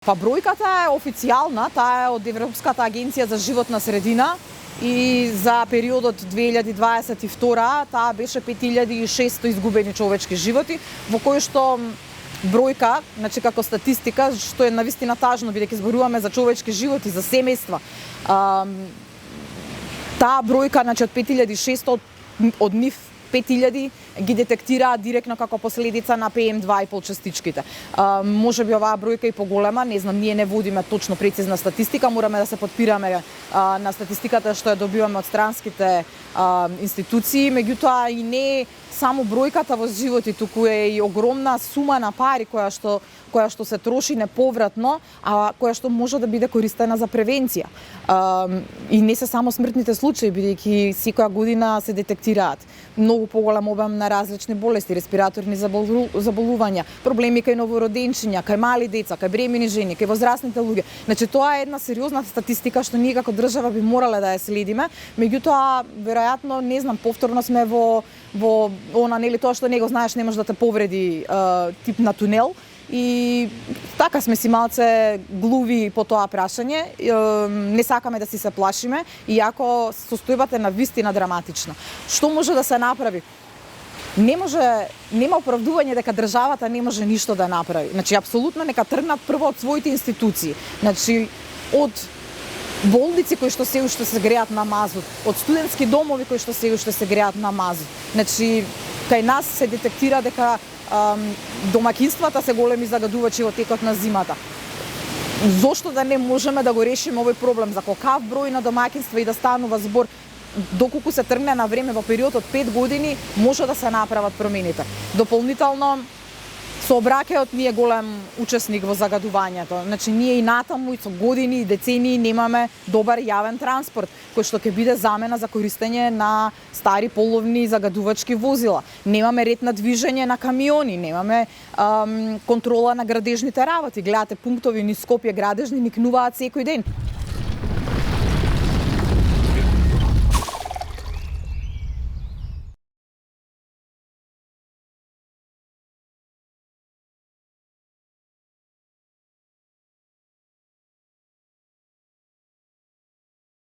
Па бројката е официјална, таа е од Европската агенција за животна средина и за периодот 2022 таа беше 5600 изгубени човечки животи, во кој што бројка, значи како статистика, што е навистина тажно бидејќи зборуваме за човечки животи, за семејства. Таа бројка, значи од 5600 од нив 5000 ги детектираат директно како последица на PM2,5 частичките. Може би оваа бројка и поголема, не знам, ние не водиме точно прецизна статистика, мораме да се подпираме на статистиката што ја добиваме од странските институции, меѓутоа и не само бројката во животи, туку е и огромна сума на пари која што се троши неповратно, а која што може да биде користена за превенција. И не се само смртните случаи, бидејќи секоја година се детектираат многу поголем обем на различни болести, респираторни заболувања, проблеми кај новороденчиња, кај мали деца, кај бремени жени, кај возрастните луѓе. Значи тоа е една сериозна статистика што ние како држава би морале да ја следиме, меѓутоа веројатно не знам, повторно сме во она, нели, тоа што не го знаеш не може да те повреди тип на тунел. И така сме си малце глуви по тоа прашање, не сакаме да си се плашиме, иако состојбата е навистина драматична. Што може да се направи? Нема оправдување дека државата не може ништо да направи. Значи, апсолутно нека тргнат прво од своите институции. Значи, од болници кои што се уште се греат на мазут, од студентски домови кои што се уште се греат на мазут. Значи, кај нас се детектира дека домакинствата се големи загадувачи во текот на зимата. Зошто да не можеме да го решиме овој проблем за колкав број на домакинства и да станува збор, доколку се тргне на време во период од 5 години, може да се направат промените. Дополнително, сообраќајот ни е голем учесник во загадувањето. Значи, ние и натаму, и со години, и децении немаме добар јавен транспорт, кој што ќе биде замена за користење на стари половни загадувачки возила. Немаме ред на движење на камиони, немаме контрола на градежните работи. Гледате пунктови низ Скопје градежни никнуваат секој ден.